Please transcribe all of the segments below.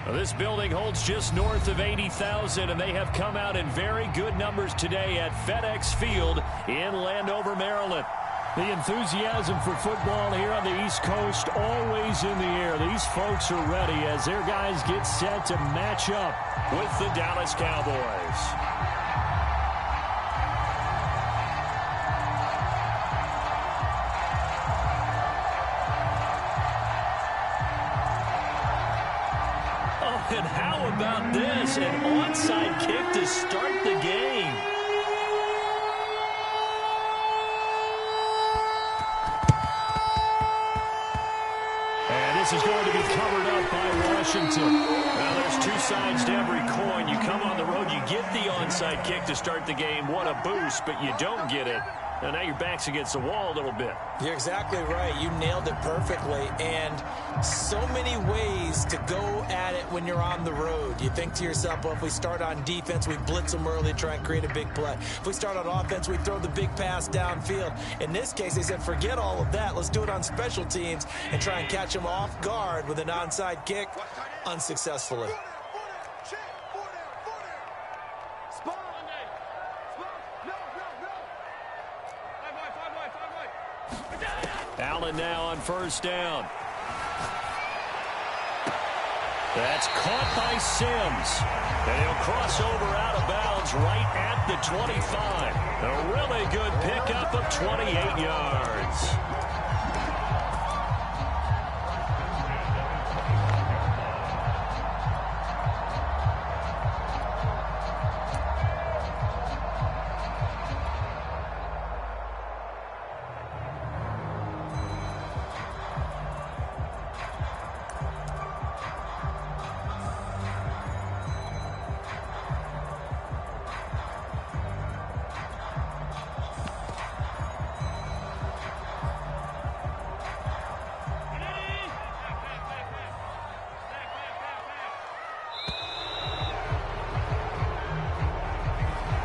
Well, this building holds just north of 80,000, and they have come out in very good numbers today at FedEx Field in Landover, Maryland. The enthusiasm for football here on the East Coast always in the air. These folks are ready as their guys get set to match up with the Dallas Cowboys. And how about this? An onside kick to start the game. And this is going to be covered up by Washington. Now, there's two sides to every coin. You come on the road, you get the onside kick to start the game. What a boost, but you don't get it. And now your back's against the wall a little bit. You're exactly right. You nailed it perfectly. And so many ways to go at it when you're on the road. You think to yourself, well, if we start on defense, we blitz them early, try and create a big play. If we start on offense, we throw the big pass downfield. In this case, they said, forget all of that. Let's do it on special teams and try and catch them off guard with an onside kick unsuccessfully. Allen now on first down. That's caught by Sims. And he'll cross over out of bounds right at the 25. A really good pickup of 28 yards.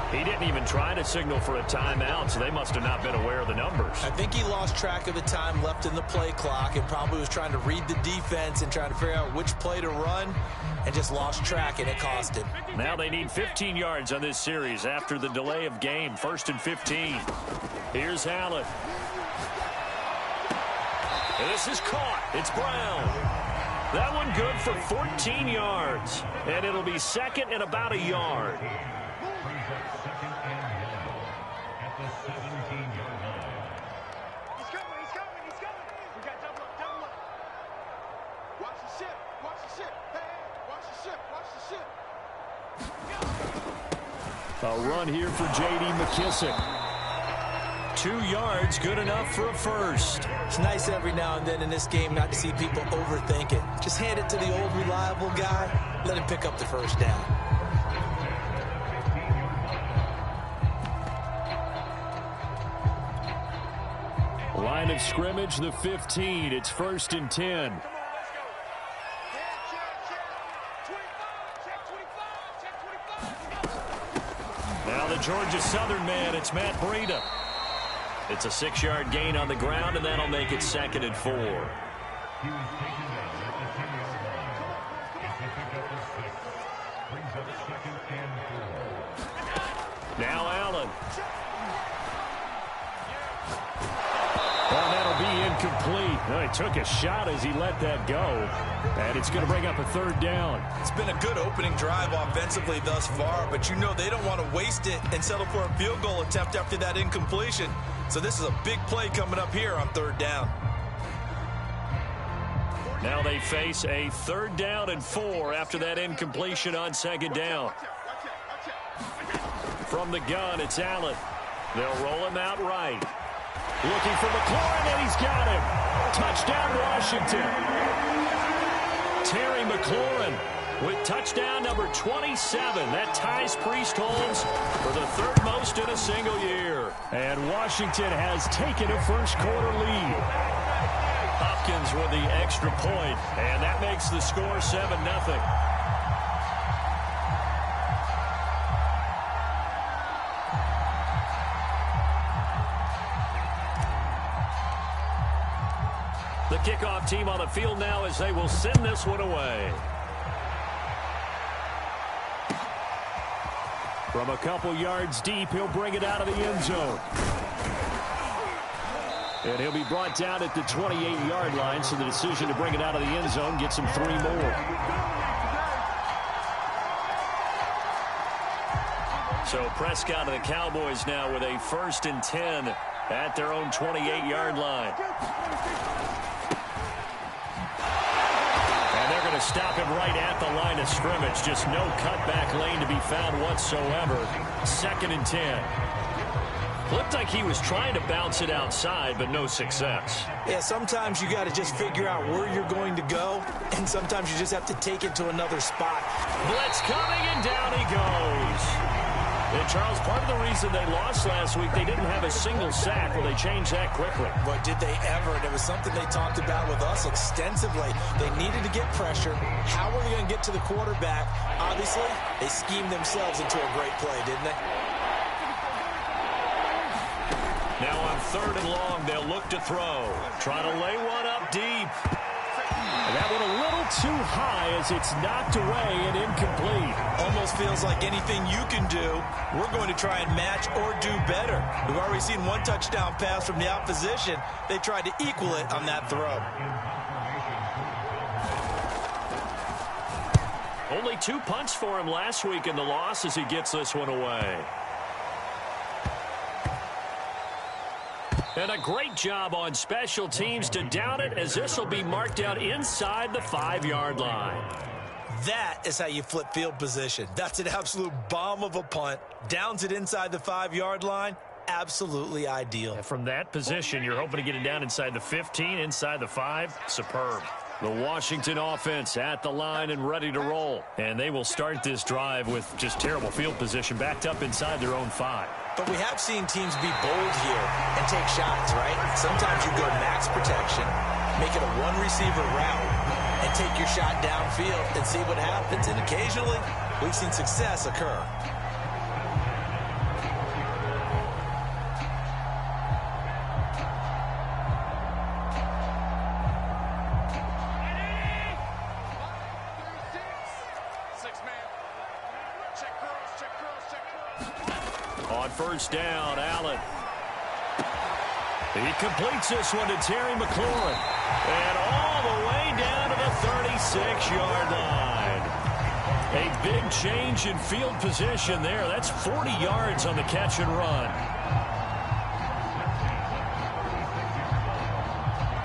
He didn't even try to signal for a timeout, so they must have not been aware of the numbers. I think he lost track of the time left in the play clock and probably was trying to read the defense and trying to figure out which play to run and just lost track, and it cost him. Now they need 15 yards on this series after the delay of game. 1st and 15. Here's Allen. And this is caught. It's Brown. That one good for 14 yards. And it'll be second and about a yard. A run here for J.D. McKissick. 2 yards, good enough for a first. It's nice every now and then in this game not to see people overthink it. Just hand it to the old reliable guy. Let him pick up the first down. Line of scrimmage, the 15. It's 1st and 10. Now the Georgia Southern man, it's Matt Breida. It's a 6-yard gain on the ground, and that'll make it 2nd and 4. Now Allen. Well, that'll be incomplete. Well, he took a shot as he let that go. And it's going to bring up a 3rd down. It's been a good opening drive offensively thus far, but you know they don't want to waste it and settle for a field goal attempt after that incompletion. So this is a big play coming up here on 3rd down. Now they face a 3rd down and 4 after that incompletion on 2nd down. From the gun, it's Allen. They'll roll him out right. Looking for McLaurin, and he's got him. Touchdown, Washington. Terry McLaurin with touchdown number 27. That ties Priest-Holmes for the 3rd most in a single year. And Washington has taken a first-quarter lead. Hopkins with the extra point, and that makes the score 7-0. The kickoff team on the field now as they will send this one away. From a couple yards deep, he'll bring it out of the end zone. And he'll be brought down at the 28-yard line, so the decision to bring it out of the end zone gets him 3 more. So Prescott and the Cowboys now with a 1st and 10 at their own 28-yard line. And they're going to stop him right at the line of scrimmage. Just no cutback lane to be found whatsoever. 2nd and 10. Looked like he was trying to bounce it outside, but no success. Yeah, sometimes you got to just figure out where you're going to go, and sometimes you just have to take it to another spot. Blitz coming, and down he goes. And, Charles, part of the reason they lost last week, they didn't have a single sack. Well, they changed that quickly. But did they ever? And it was something they talked about with us extensively. They needed to get pressure. How were they going to get to the quarterback? Obviously, they schemed themselves into a great play, didn't they? Now on 3rd and long, they'll look to throw. Trying to lay one up deep. And that one a little too high as it's knocked away and incomplete. Almost feels like anything you can do, we're going to try and match or do better. We've already seen 1 touchdown pass from the opposition. They tried to equal it on that throw. Only 2 punts for him last week in the loss as he gets this one away. And a great job on special teams to down it, as this will be marked out inside the 5-yard line. That is how you flip field position. That's an absolute bomb of a punt. Downs it inside the 5-yard line. Absolutely ideal. And from that position, you're hoping to get it down inside the 15, inside the 5. Superb. The Washington offense at the line and ready to roll. And they will start this drive with just terrible field position, backed up inside their own 5. But we have seen teams be bold here and take shots, right? Sometimes you go max protection, make it a 1-receiver route, and take your shot downfield and see what happens. And occasionally, we've seen success occur. On 1st down, Allen. He completes this one to Terry McLaurin. And all the way down to the 36-yard line. A big change in field position there. That's 40 yards on the catch and run.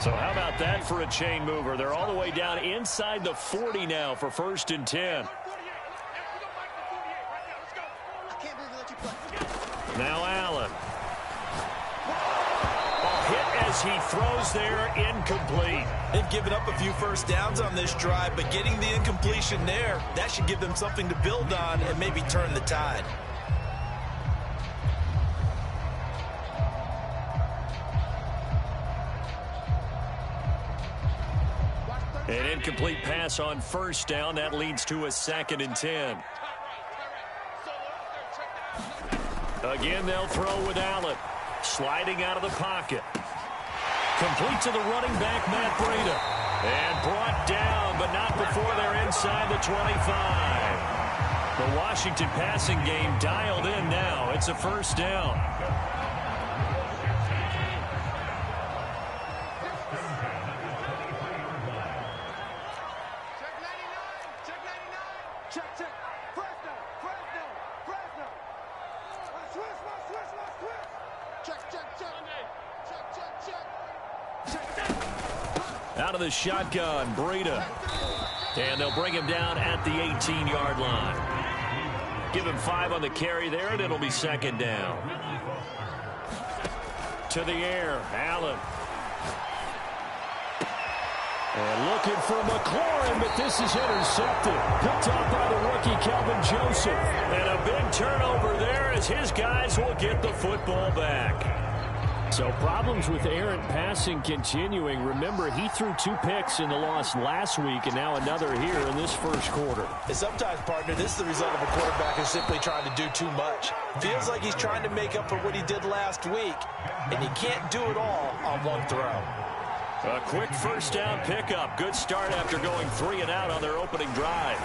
So how about that for a chain mover? They're all the way down inside the 40 now for 1st and 10. Now Allen. Hit as he throws there, incomplete. They've given up a few 1st downs on this drive, but getting the incompletion there, that should give them something to build on and maybe turn the tide. An incomplete pass on 1st down. That leads to a 2nd and 10. Again, they'll throw with Allen. Sliding out of the pocket. Complete to the running back, Matt Breida. And brought down, but not before they're inside the 25. The Washington passing game dialed in now. It's a 1st down. Out of the shotgun, Breida. And they'll bring him down at the 18-yard line. Give him 5 on the carry there, and it'll be 2nd down. To the air, Allen. And looking for McLaurin, but this is intercepted. Picked up by the rookie, Kelvin Joseph. And a big turnover there as his guys will get the football back. So problems with errant passing continuing. Remember, he threw 2 picks in the loss last week, and now another here in this 1st quarter. And sometimes, partner, this is the result of a quarterback who's simply trying to do too much. Feels like he's trying to make up for what he did last week, and he can't do it all on 1 throw. A quick 1st down pickup. Good start after going 3 and out on their opening drive.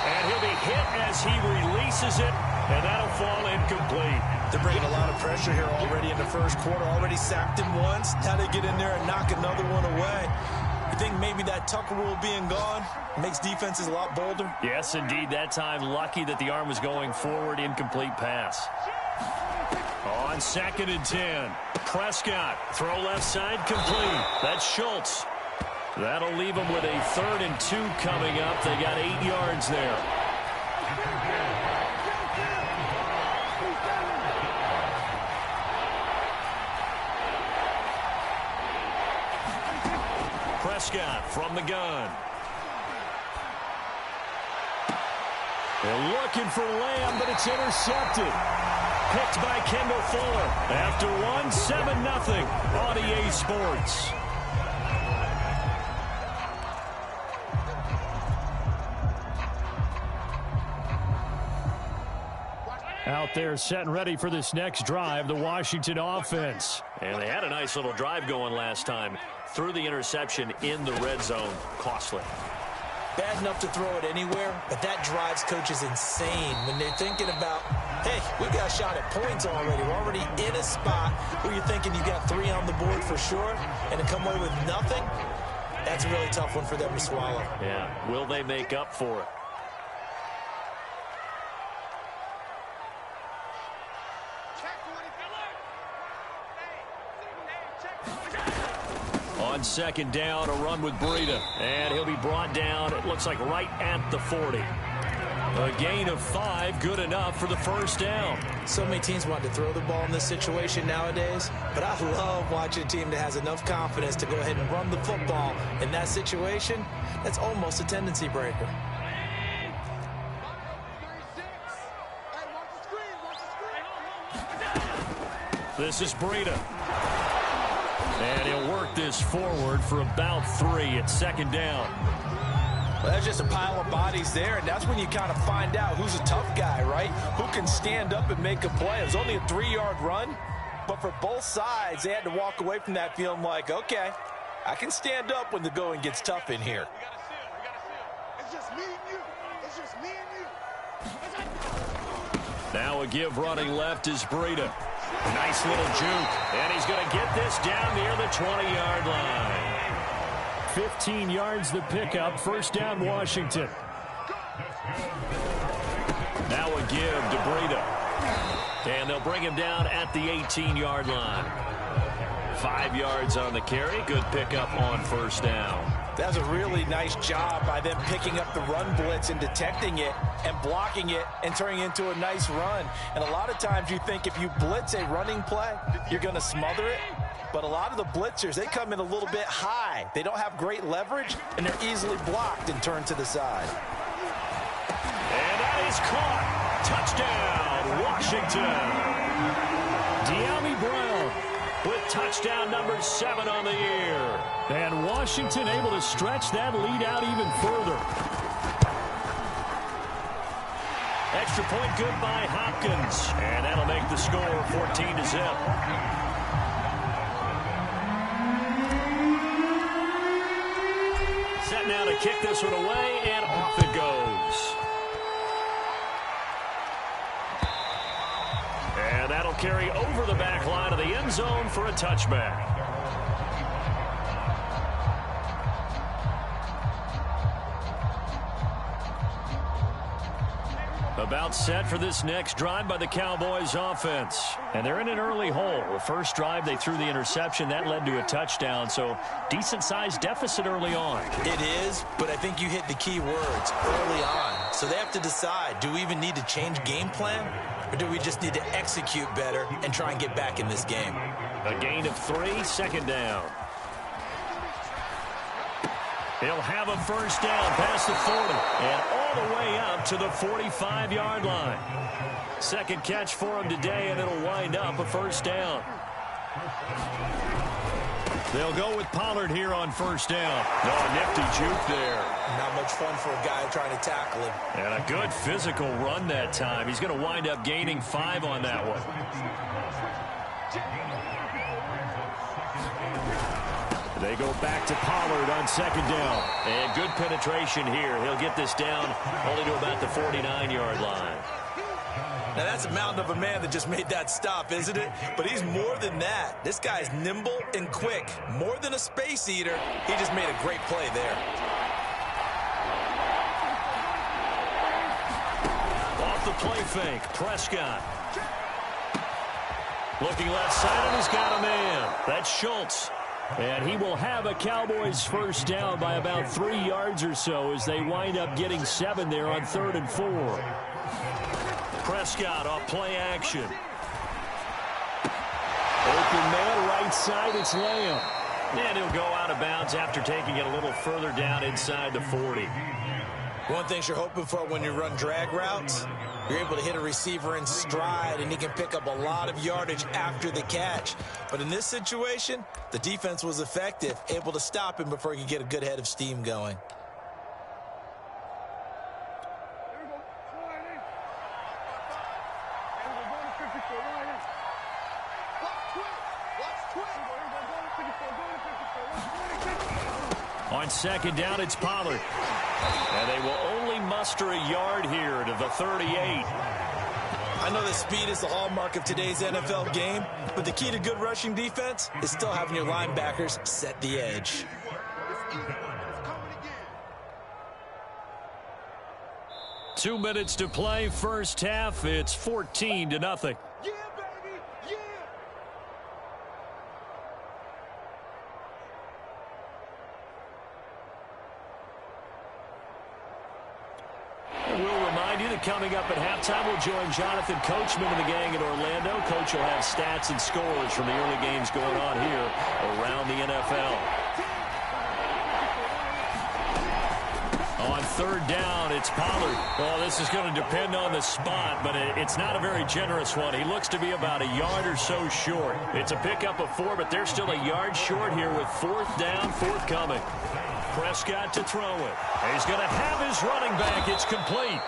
And he'll be hit as he releases it, and that'll fall incomplete. They're bringing a lot of pressure here already in the first quarter. Already sacked him once. Now they get in there and knock another one away. You think maybe that Tucker rule being gone makes defenses a lot bolder? Yes, indeed. That time, lucky that the arm was going forward. Incomplete pass. On 2nd and 10. Prescott. Throw left side complete. That's Schultz. That'll leave them with a 3rd and 2 coming up. They got 8 yards there. Prescott from the gun. They're looking for Lamb, but it's intercepted. Picked by Kendall Fuller. After 1, 7-0 on EA Sports. Out there set and ready for this next drive, the Washington offense. And they had a nice little drive going last time. Threw the interception in the red zone. Costly. Bad enough to throw it anywhere, but that drives coaches insane when they're thinking about, hey, we've got a shot at points already. We're already in a spot where you're thinking you got 3 on the board for sure, and to come away with nothing, that's a really tough one for them to swallow. Yeah, will they make up for it? On 2nd down, a run with Breida. And he'll be brought down, it looks like right at the 40. A gain of 5, good enough for the 1st down. So many teams want to throw the ball in this situation nowadays, but I love watching a team that has enough confidence to go ahead and run the football. In that situation, that's almost a tendency breaker. This is Breida. And he'll work this forward for about 3 at 2nd down. Well, that's just a pile of bodies there, and that's when you kind of find out who's a tough guy, right? Who can stand up and make a play. It was only a 3-yard run, but for both sides, they had to walk away from that feeling like, okay, I can stand up when the going gets tough in here. It's just me and you. It's just me and you. Now a give running left is Breida. Nice little juke. And he's going to get this down near the 20-yard line. 15 yards the pickup. 1st down, Washington. Now a give to Breida. And they'll bring him down at the 18-yard line. 5 yards on the carry. Good pickup on 1st down. That was a really nice job by them picking up the run blitz and detecting it and blocking it and turning it into a nice run. And a lot of times you think if you blitz a running play, you're going to smother it. But a lot of the blitzers, they come in a little bit high. They don't have great leverage, and they're easily blocked and turned to the side. And that is caught. Touchdown, Washington. De'Ami Brown with touchdown number 7 on the year. And Washington able to stretch that lead out even further. Extra point good by Hopkins. And that'll make the score 14-0. Set now to kick this one away, and off it goes. And that'll carry over the back line of the end zone for a touchback. About set for this next drive by the Cowboys offense. And they're in an early hole. The first drive, they threw the interception. That led to a touchdown, so decent-sized deficit early on. It is, but I think you hit the key words early on. So they have to decide, do we even need to change game plan? Or do we just need to execute better and try and get back in this game? A gain of 3, 2nd down. He'll have a 1st down past the 40 and all the way up to the 45-yard line. 2nd catch for him today, and it'll wind up a 1st down. They'll go with Pollard here on 1st down. Oh, nifty juke there. Not much fun for a guy trying to tackle him. And a good physical run that time. He's going to wind up gaining 5 on that one. They go back to Pollard on second down. And good penetration here. He'll get this down only to about the 49-yard line. Now, that's a mountain of a man that just made that stop, isn't it? But he's more than that. This guy's nimble and quick. More than a space eater. He just made a great play there. Off the play fake, Prescott. Looking left side, and he's got a man. That's Schultz. And he will have a Cowboys first down by about 3 yards or so as they wind up getting 7 there on 3rd and 4. Prescott off play action. Open man right side, it's Lamb. And he'll go out of bounds after taking it a little further down inside the 40. One thing you're hoping for when you run drag routes, you're able to hit a receiver in stride, and he can pick up a lot of yardage after the catch. But in this situation, the defense was effective, able to stop him before he could get a good head of steam going. On second down, it's Pollard. And they will only muster a yard here to the 38. I know that speed is the hallmark of today's NFL game, but the key to good rushing defense is still having your linebackers set the edge. 2 minutes to play, first half. It's 14-0. Yeah, baby, yeah. We'll remind you that coming up at halftime, we'll join Jonathan Coachman and the gang in Orlando. Coach will have stats and scores from the early games going on here around the NFL. On third down, it's Pollard. Well, this is going to depend on the spot, but it's not a very generous one. He looks to be about a yard or so short. It's a pickup of 4, but they're still a yard short here with 4th down, forthcoming. Prescott to throw it. He's going to have his running back. It's complete.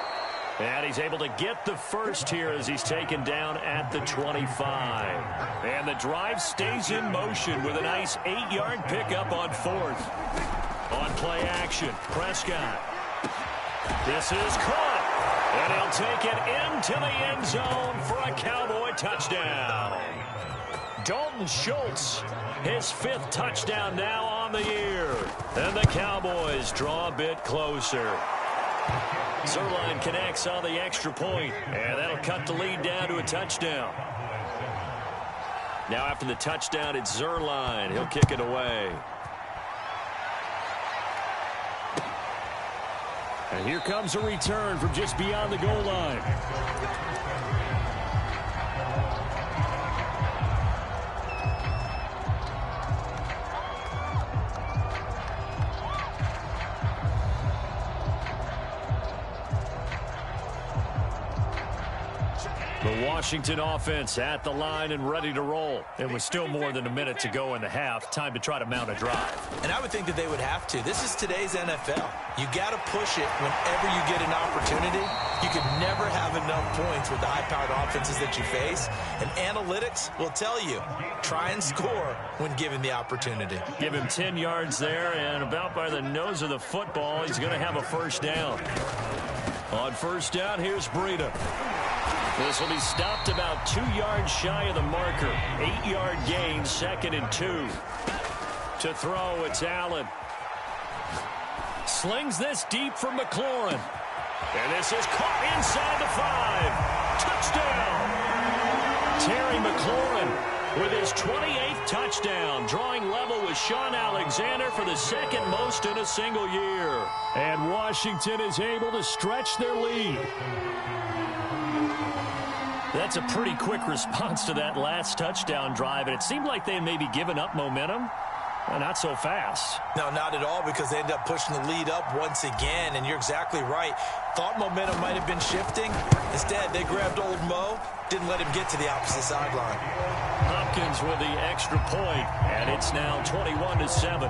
And he's able to get the first here as he's taken down at the 25. And the drive stays in motion with a nice 8-yard pickup on 4th. On play action, Prescott. This is caught. And he'll take it into the end zone for a Cowboy touchdown. Dalton Schultz, his 5th touchdown now on the year. And the Cowboys draw a bit closer. Zerline connects on the extra point, and that'll cut the lead down to a touchdown. Now after the touchdown, it's Zerline. He'll kick it away. And here comes a return from just beyond the goal line. The Washington offense at the line and ready to roll. It was still more than a minute to go in the half. Time to try to mount a drive. And I would think that they would have to. This is today's NFL. You got to push it whenever you get an opportunity. You can never have enough points with the high-powered offenses that you face. And analytics will tell you, try and score when given the opportunity. Give him 10 yards there, and about by the nose of the football, he's going to have a first down. On first down, here's Breida. This will be stopped about 2 yards shy of the marker. 8-yard gain, 2nd and 2. To throw, it's Allen. Slings this deep for McLaurin. And this is caught inside the 5. Touchdown! Terry McLaurin with his 28th touchdown, drawing level with Sean Alexander for the 2nd most in a single year. And Washington is able to stretch their lead. That's a pretty quick response to that last touchdown drive, and it seemed like they may be giving up momentum. Well, not so fast. No, not at all, because they end up pushing the lead up once again, and you're exactly right. Thought momentum might have been shifting. Instead, they grabbed old Mo, didn't let him get to the opposite sideline. Hopkins with the extra point, and it's now 21-7.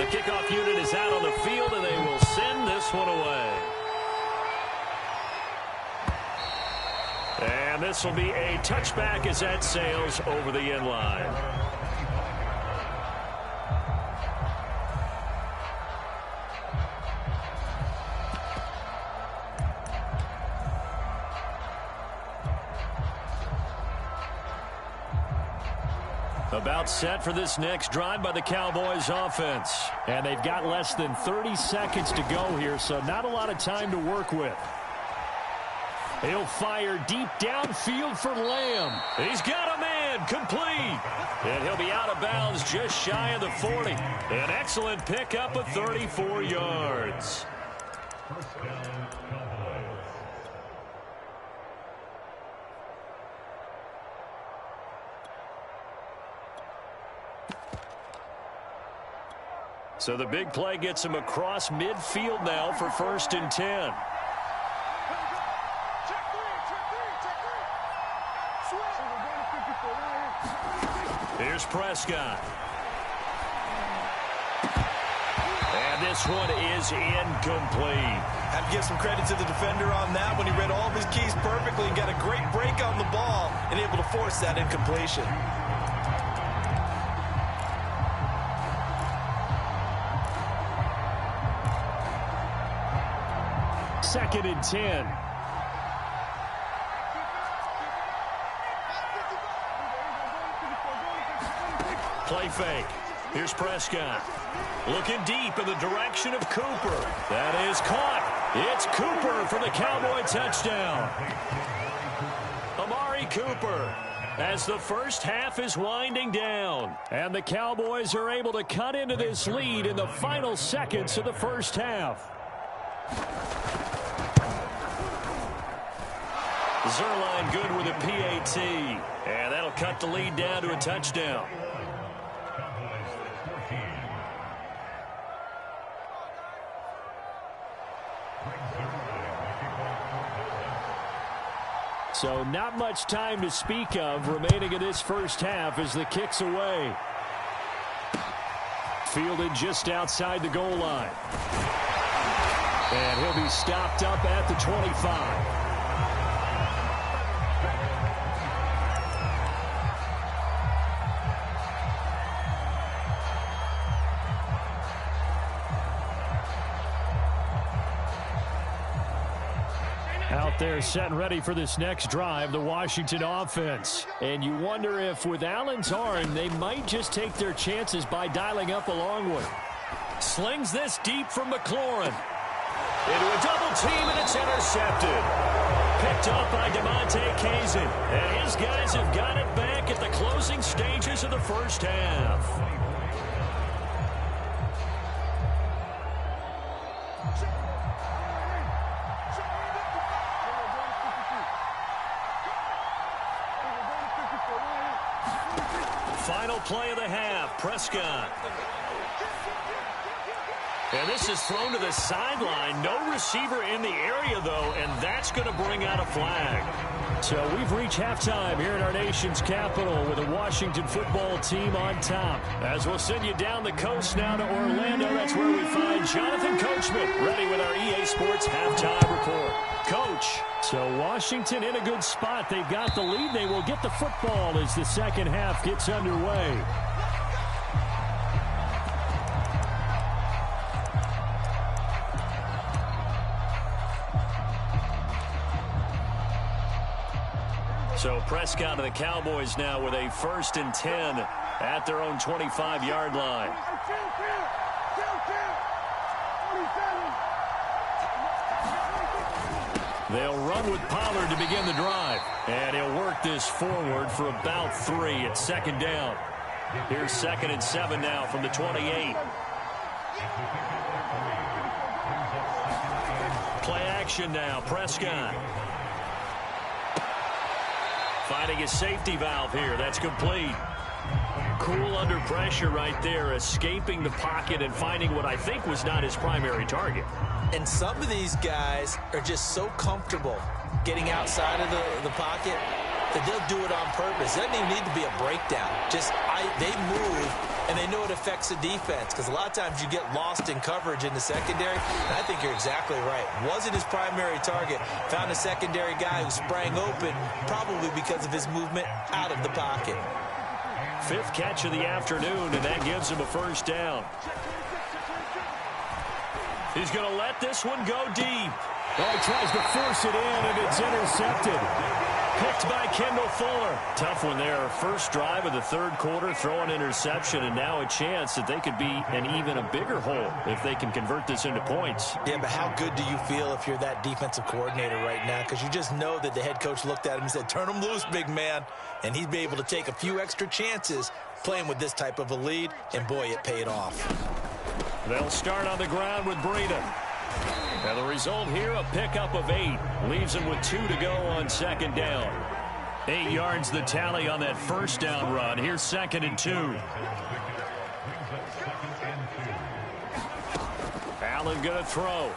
The kickoff unit is out on the field, and they will send this one away. And And this will be a touchback as that sails over the end line. About set for this next drive by the Cowboys offense. And they've got less than 30 seconds to go here, so not a lot of time to work with. He'll fire deep downfield for Lamb. He's got a man, complete. And he'll be out of bounds just shy of the 40. An excellent pickup of 34 yards. So the big play gets him across midfield now for 1st and 10. Here's Prescott. And this one is incomplete. Have to give some credit to the defender on that when he read all of his keys perfectly and got a great break on the ball and able to force that incompletion. Second and 10. Play fake. Here's Prescott. Looking deep in the direction of Cooper. That is caught. It's Cooper for the Cowboy touchdown. Amari Cooper as the first half is winding down. And the Cowboys are able to cut into this lead in the final seconds of the first half. Zerline good with a PAT. And that'll cut the lead down to a touchdown. So not much time to speak of remaining in this first half as the kick's away. Fielded just outside the goal line. And he'll be stopped up at the 25. Out there set and ready for this next drive, the Washington offense. And you wonder if with Allen's arm, they might just take their chances by dialing up a long one. Slings this deep from McLaurin. Into a double team, and it's intercepted. Picked off by DeMonte Kazin. And his guys have got it back at the closing stages of the first half. Final play of the half, Prescott. And this is thrown to the sideline. No receiver in the area, though, and that's going to bring out a flag. So we've reached halftime here in our nation's capital with the Washington football team on top. As we'll send you down the coast now to Orlando, that's where we find Jonathan Coachman ready with our EA Sports halftime report. Coach. So Washington in a good spot. They've got the lead. They will get the football as the second half gets underway. So Prescott and the Cowboys now with a 1st and 10 at their own 25-yard line. They'll run with Pollard to begin the drive. And he'll work this forward for about 3 at second down. Here's 2nd and 7 now from the 28. Play action now, Prescott. Finding his safety valve here. That's complete. Cool under pressure right there, escaping the pocket and finding what I think was not his primary target. And some of these guys are just so comfortable getting outside of the pocket that they'll do it on purpose. It doesn't even need to be a breakdown. Just they move and they know it affects the defense because a lot of times you get lost in coverage in the secondary, and I think you're exactly right. Wasn't his primary target. Found a secondary guy who sprang open, probably because of his movement out of the pocket. 5th catch of the afternoon, and that gives him a first down. He's going to let this one go deep. Oh, he tries to force it in, and it's intercepted. Picked by Kendall Fuller. Tough one there. First drive of the 3rd quarter, throw an interception, and now a chance that they could be in even a bigger hole if they can convert this into points. Yeah, but how good do you feel if you're that defensive coordinator right now? Because you just know that the head coach looked at him and said, turn him loose, big man. And he'd be able to take a few extra chances playing with this type of a lead, and boy, it paid off. They'll start on the ground with Breida. And the result here, a pickup of 8. Leaves him with 2 to go on 2nd down. 8 yards the tally on that first down run. Here's 2nd and 2. Allen going to throw.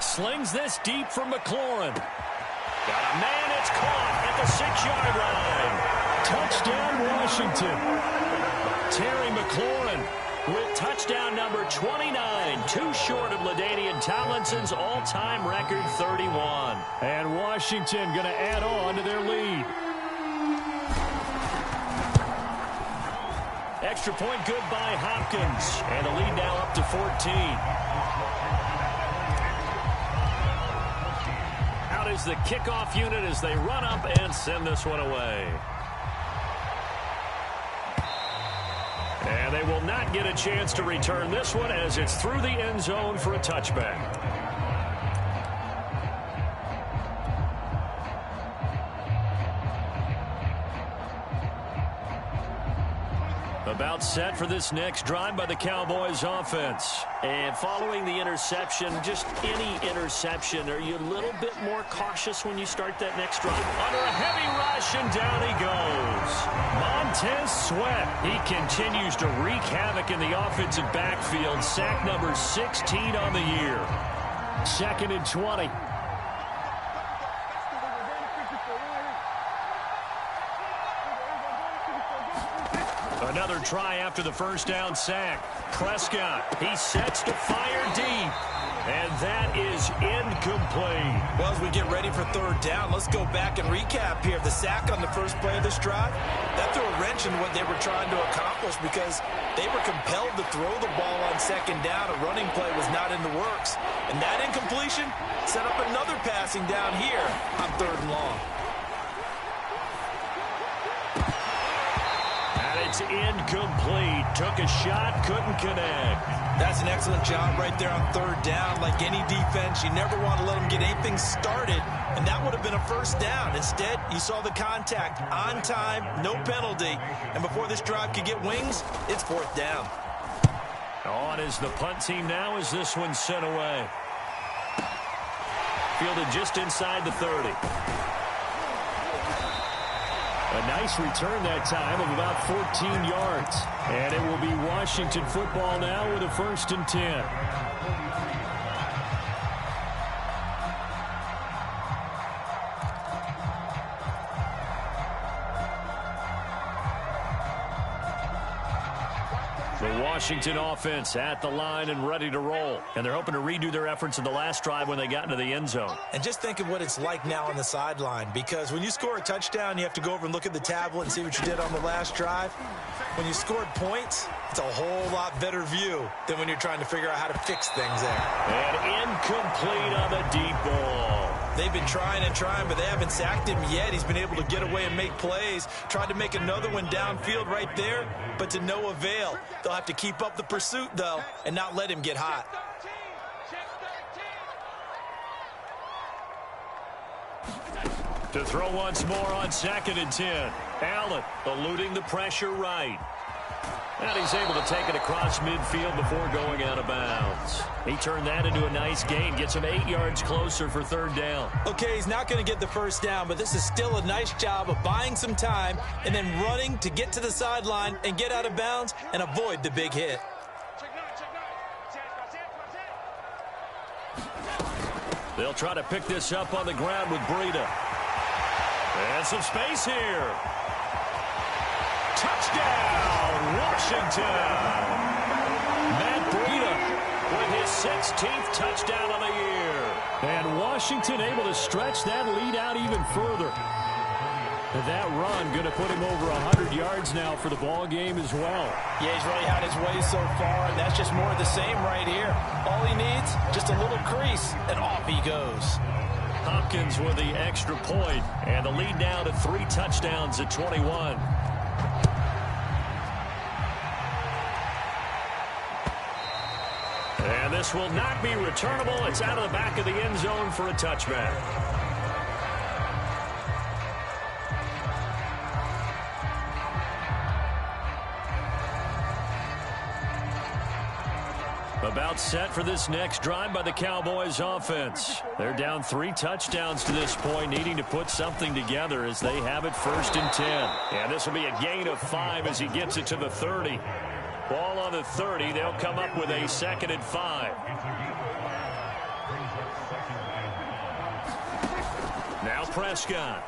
Slings this deep from McLaurin. Got a man, it's caught at the 6-yard line. Touchdown, Washington. Terry McLaurin with touchdown number 29, 2 short of LaDainian Tomlinson's all-time record 31. And Washington going to add on to their lead. Extra point good by Hopkins. And the lead now up to 14. Out is the kickoff unit as they run up and send this one away. And they will not get a chance to return this one as it's through the end zone for a touchback. About set for this next drive by the Cowboys offense. And following the interception, just any interception, are you a little bit more cautious when you start that next drive? Under a heavy rush, and down he goes. Montez Sweat. He continues to wreak havoc in the offensive backfield. Sack number 16 on the year. 2nd and 20. Another try after the first down sack. Prescott, he sets to fire deep. And that is incomplete. Well, as we get ready for 3rd down, let's go back and recap here. The sack on the first play of this drive, that threw a wrench in what they were trying to accomplish because they were compelled to throw the ball on 2nd down. A running play was not in the works. And that incompletion set up another passing down here on 3rd and long. It's incomplete. Took a shot, couldn't connect. That's an excellent job right there on 3rd down. Like any defense, you never want to let them get anything started, and that would have been a first down. Instead, you saw the contact on time, no penalty, and before this drive could get wings, it's 4th down. On is the punt team now as this one's sent away. Fielded just inside the 30. A nice return that time of about 14 yards. And it will be Washington football now with a 1st and 10. The Washington offense at the line and ready to roll. And they're hoping to redo their efforts in the last drive when they got into the end zone. And just think of what it's like now on the sideline, because when you score a touchdown, you have to go over and look at the tablet and see what you did on the last drive. When you scored points, it's a whole lot better view than when you're trying to figure out how to fix things there. And incomplete on the deep ball. They've been trying and trying, but they haven't sacked him yet. He's been able to get away and make plays. Tried to make another one downfield right there, but to no avail. They'll have to keep up the pursuit, though, and not let him get hot. To throw once more on 2nd and 10. Allen eluding the pressure right. And he's able to take it across midfield before going out of bounds. He turned that into a nice gain. Gets him 8 yards closer for 3rd down. Okay, he's not going to get the first down, but this is still a nice job of buying some time and then running to get to the sideline and get out of bounds and avoid the big hit. They'll try to pick this up on the ground with Breida. And some space here. Touchdown, Washington. Matt Breida with his 16th touchdown of the year. And Washington able to stretch that lead out even further. And that run going to put him over 100 yards now for the ball game as well. Yeah, he's really had his way so far, and that's just more of the same right here. All he needs, just a little crease, and off he goes. Hopkins with the extra point, and the lead now to 3 touchdowns at 21. And this will not be returnable. It's out of the back of the end zone for a touchback. About set for this next drive by the Cowboys offense. They're down 3 touchdowns to this point, needing to put something together as they have it 1st and 10. And this will be a gain of 5 as he gets it to the 30. Ball on the 30. They'll come up with a 2nd and 5. Now Prescott.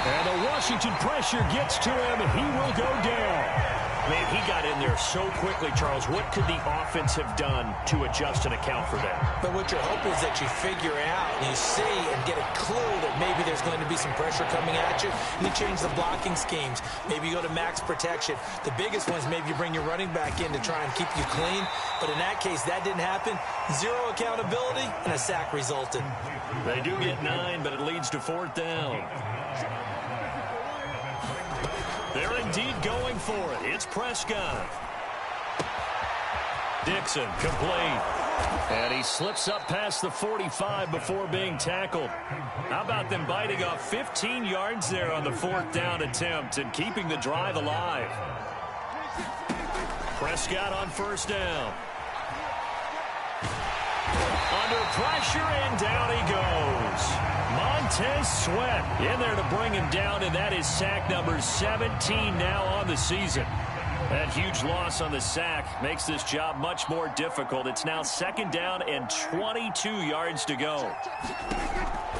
And the Washington pressure gets to him. He will go down. Man, he got in there so quickly, Charles. What could the offense have done to adjust and account for that? But what you're hoping is that you figure out and you see and get a clue that maybe there's going to be some pressure coming at you, and you change the blocking schemes. Maybe you go to max protection. The biggest one is maybe you bring your running back in to try and keep you clean. But in that case, that didn't happen. 0 accountability, and a sack resulted. They do get 9, but it leads to 4th down. They're indeed going for it. It's Prescott. Dixon complete. And he slips up past the 45 before being tackled. How about them biting off 15 yards there on the 4th down attempt and keeping the drive alive? Prescott on 1st down. Under pressure, and down he goes. Montez Sweat in there to bring him down, and that is sack number 17 now on the season. That huge loss on the sack makes this job much more difficult. It's now 2nd down and 22 yards to go.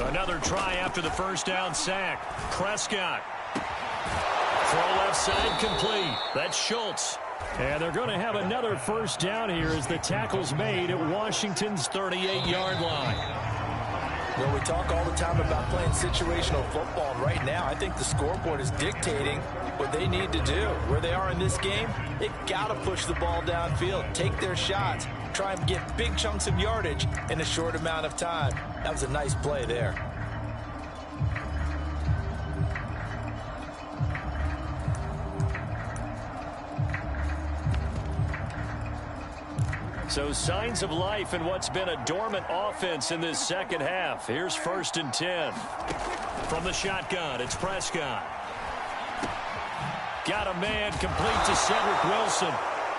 Another try after the 1st down sack. Prescott. Throw left side complete. That's Schultz. And they're going to have another 1st down here as the tackle's made at Washington's 38-yard line. Well, we talk all the time about playing situational football. And right now, I think the scoreboard is dictating what they need to do. Where they are in this game, they've got to push the ball downfield, take their shots, try and get big chunks of yardage in a short amount of time. That was a nice play there. So signs of life in what's been a dormant offense in this 2nd half. Here's 1st and 10. From the shotgun, it's Prescott. Got a man complete to Cedric Wilson.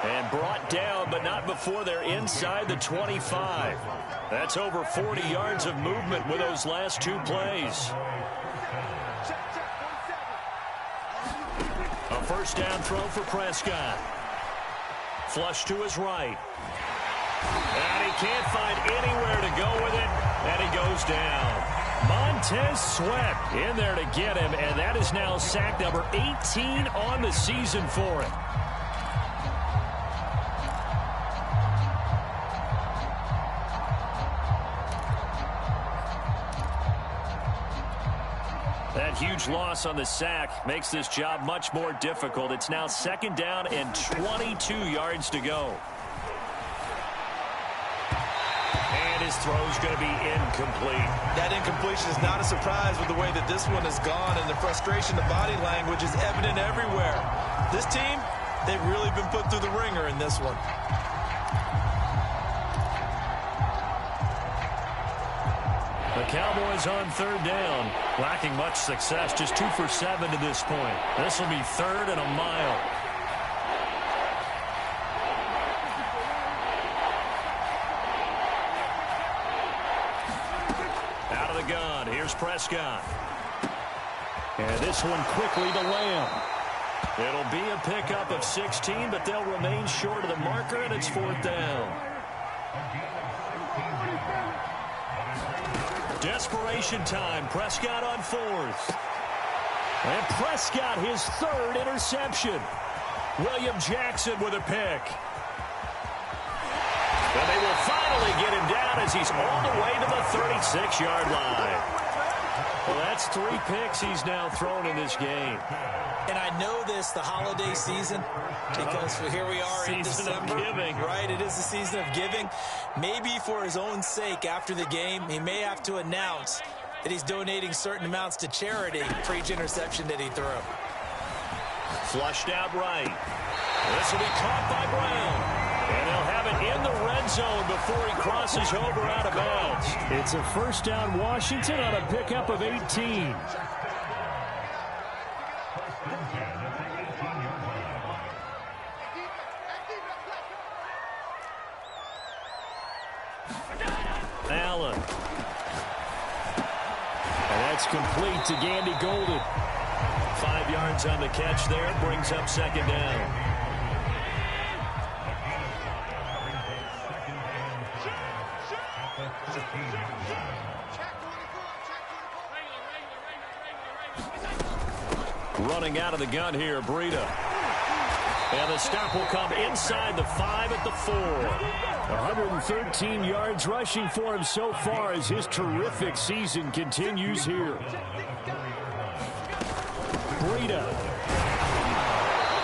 And brought down, but not before they're inside the 25. That's over 40 yards of movement with those last 2 plays. A 1st down throw for Prescott. Flush to his right. And he can't find anywhere to go with it, and he goes down. Montez Sweat in there to get him, and that is now sack number 18 on the season for him. That huge loss on the sack makes this job much more difficult. It's now 2nd down and 22 yards to go. His throw's going to be incomplete. That incompletion is not a surprise with the way that this one has gone, and the frustration, the body language is evident everywhere. This team, they've really been put through the ringer in this one. The Cowboys on 3rd down, lacking much success, just 2 for 7 to this point. This will be 3rd and a mile. Here's Prescott. And this one quickly to Lamb. It'll be a pickup of 16, but they'll remain short of the marker, and it's 4th down. Desperation time. Prescott on 4th. And Prescott, his third interception. William Jackson with a pick. And they will finally get him down as he's all the way to the 36-yard line. Well, that's 3 picks he's now thrown in this game. And I know this, the holiday season, because here we are in December. Giving. Right, it is the season of giving. Maybe for his own sake after the game, he may have to announce that he's donating certain amounts to charity for each interception that he threw. Flushed out right. This will be caught by Brown. And he'll have it in the red zone before he crosses over out of bounds. It's a first down Washington on a pickup of 18. Allen. And that's complete to Gandy Golden. 5 yards on the catch there. Brings up second down. Running out of the gun here, Breida. And the stop will come inside the 5 at the 4. 113 yards rushing for him so far as his terrific season continues here. Breida.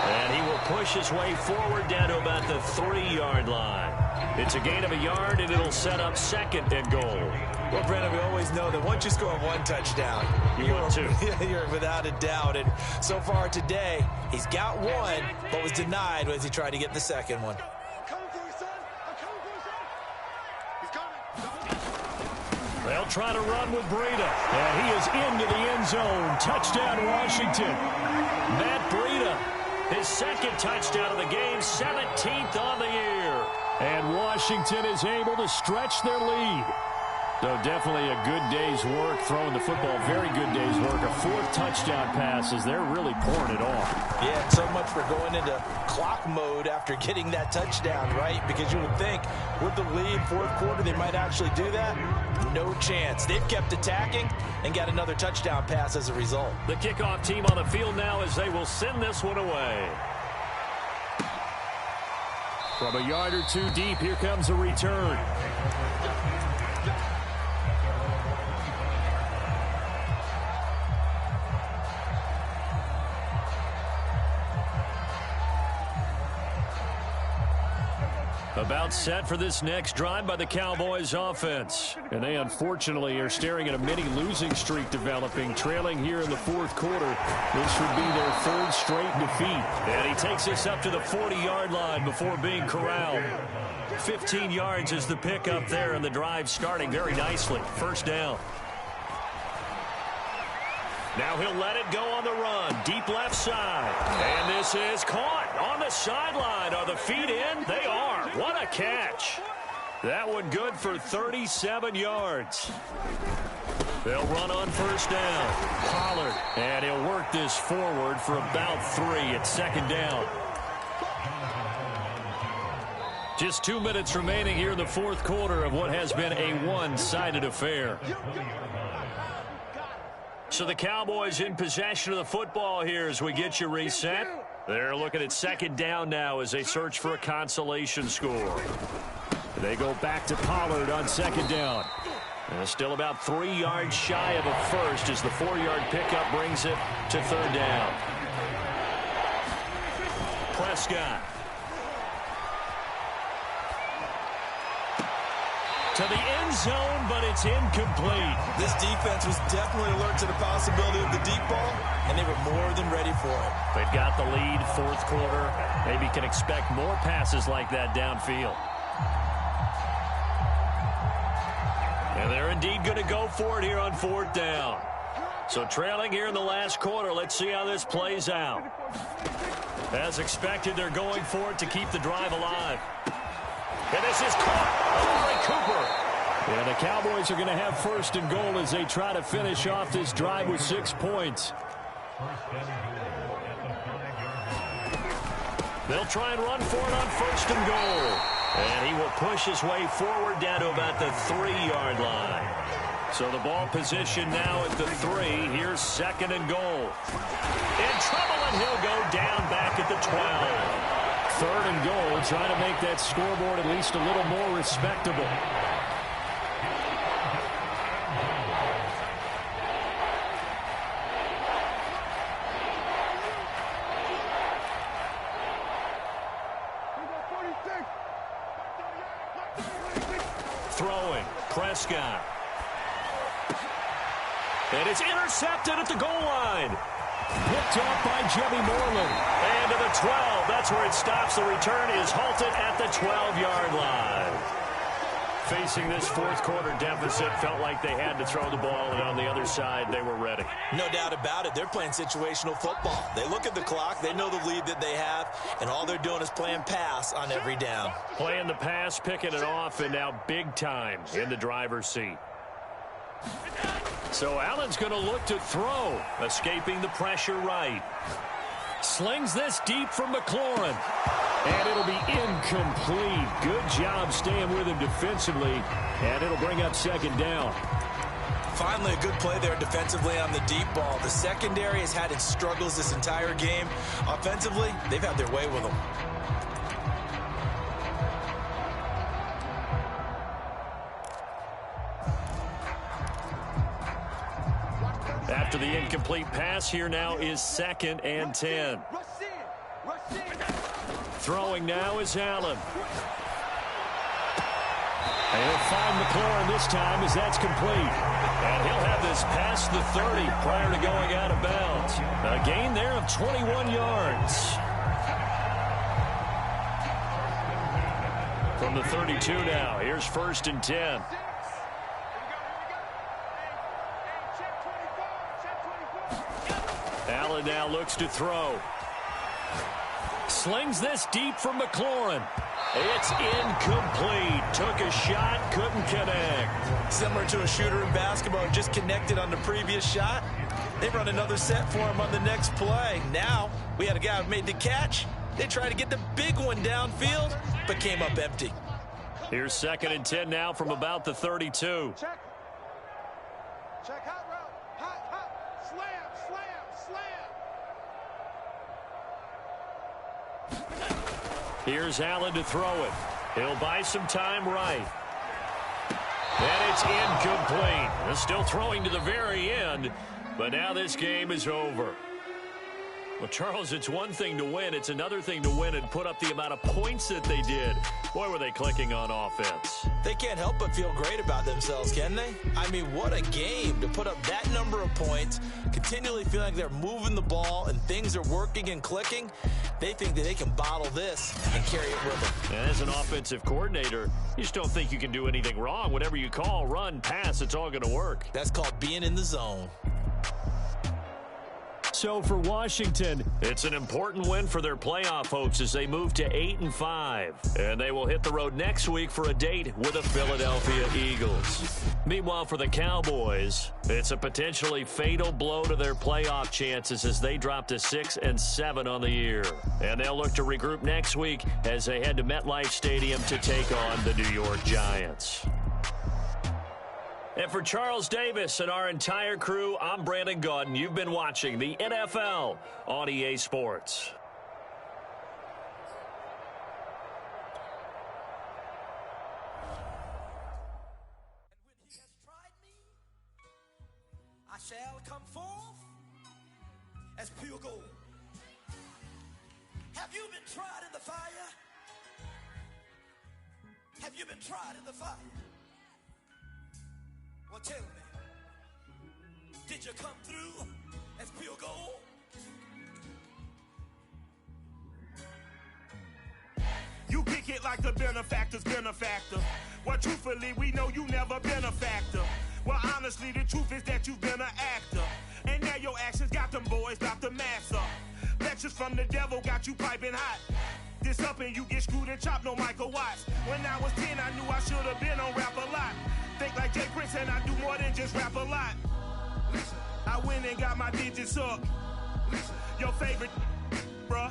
And he will push his way forward down to about the 3-yard line. It's a gain of a yard, and it'll set up second and goal. Well, Brandon, we always know that once you score 1 touchdown, you're without a doubt. And so far today, he's got 1, but was denied as he tried to get the second one. They'll try to run with Breida. And he is into the end zone. Touchdown, Washington. Matt Breida, his second touchdown of the game, 17th on the year. And Washington is able to stretch their lead. So definitely a good day's work throwing the football. Very good day's work. A 4th touchdown pass as they're really pouring it off. Yeah, and so much for going into clock mode after getting that touchdown, right? Because you would think with the lead, 4th quarter, they might actually do that. No chance. They've kept attacking and got another touchdown pass as a result. The kickoff team on the field now as they will send this one away. From a yard or 2 deep, here comes a return. About set for this next drive by the Cowboys offense. And they unfortunately are staring at a mini losing streak developing, trailing here in the 4th quarter. This would be their 3rd straight defeat. And he takes us up to the 40-yard line before being corralled. 15 yards is the pickup there, and the drive starting very nicely. First down. Now he'll let it go on the run. Deep left side. And this is caught on the sideline. Are the feet in? They are. What a catch. That one good for 37 yards. They'll run on first down. Pollard. And he'll work this forward for about 3 at second down. Just 2 minutes remaining here in the 4th quarter of what has been a one-sided affair. So the Cowboys in possession of the football here as we get you reset. They're looking at second down now as they search for a consolation score. They go back to Pollard on second down. And still about 3 yards shy of a first as the 4-yard pickup brings it to third down. Prescott. To the end zone, but it's incomplete. This defense was definitely alert to the possibility of the deep ball, and they were more than ready for it. They've got the lead, 4th quarter. Maybe can expect more passes like that downfield. And they're indeed going to go for it here on 4th down. So trailing here in the last quarter, let's see how this plays out. As expected, they're going for it to keep the drive alive. And this is caught by Cooper. And the Cowboys are going to have first and goal as they try to finish off this drive with 6 points. They'll try and run for it on first and goal. And he will push his way forward down to about the 3-yard line. So the ball position now at the 3. Here's 2nd and goal. In trouble, and he'll go down back at the 12. 3rd and goal, trying to make that scoreboard at least a little more respectable. Throwing, Prescott. And it's intercepted at the goal line. Picked up by Jimmy Moreland. And to the 12. That's where it stops. The return is halted at the 12-yard line. Facing this fourth quarter deficit, felt like they had to throw the ball, and on the other side, they were ready. No doubt about it. They're playing situational football. They look at the clock. They know the lead that they have, and all they're doing is playing pass on every down. Playing the pass, picking it off, and now big time in the driver's seat. So Allen's going to look to throw, escaping the pressure right. Slings this deep from McLaurin. And it'll be incomplete. Good job staying with him defensively. And it'll bring up 2nd down. Finally, a good play there defensively on the deep ball. The secondary has had its struggles this entire game. Offensively, they've had their way with them. After the incomplete pass, here now is 2nd and 10. Throwing now is Allen. And he'll find McLaurin this time as that's complete. And he'll have this past the 30 prior to going out of bounds. A gain there of 21 yards. From the 32 now, here's 1st and 10. Allen now looks to throw. Slings this deep from McLaurin. It's incomplete. Took a shot, couldn't connect. Similar to a shooter in basketball, just connected on the previous shot. They run another set for him on the next play. Now, we had a guy who made the catch. They tried to get the big one downfield, but came up empty. Here's 2nd and 10 now from about the 32. Check. Check, hot route. Hot. Slam. Here's Allen to throw it. He'll buy some time right. And it's incomplete. They're still throwing to the very end, but now this game is over. Well, Charles, it's one thing to win. It's another thing to win and put up the amount of points that they did. Boy, were they clicking on offense. They can't help but feel great about themselves, can they? I mean, what a game to put up that number of points, continually feeling like they're moving the ball and things are working and clicking. They think that they can bottle this and carry it with them. And as an offensive coordinator, you just don't think you can do anything wrong. Whatever you call, run, pass, it's all going to work. That's called being in the zone. So for Washington, it's an important win for their playoff hopes as they move to 8-5. And they will hit the road next week for a date with the Philadelphia Eagles. Meanwhile, for the Cowboys, it's a potentially fatal blow to their playoff chances as they drop to 6-7 on the year. And they'll look to regroup next week as they head to MetLife Stadium to take on the New York Giants. And for Charles Davis and our entire crew, I'm Brandon Gaudin. You've been watching the NFL on EA Sports. And when he has tried me, I shall come forth as pure gold. Have you been tried in the fire? Have you been tried in the fire? Well, tell me, did you come through as pure gold? You kick it like the benefactor's benefactor. Well, truthfully, we know you never been a factor. Well, honestly, the truth is that you've been an actor. And now your actions got them boys about to mass up. Lectures from the devil got you piping hot. This up and you get screwed and chopped, no Michael Watts. When I was 10, I knew I should have been on rap a lot. Think like Jay Prince and I do more than just rap a lot. I went and got my digits up. Your favorite, bruh.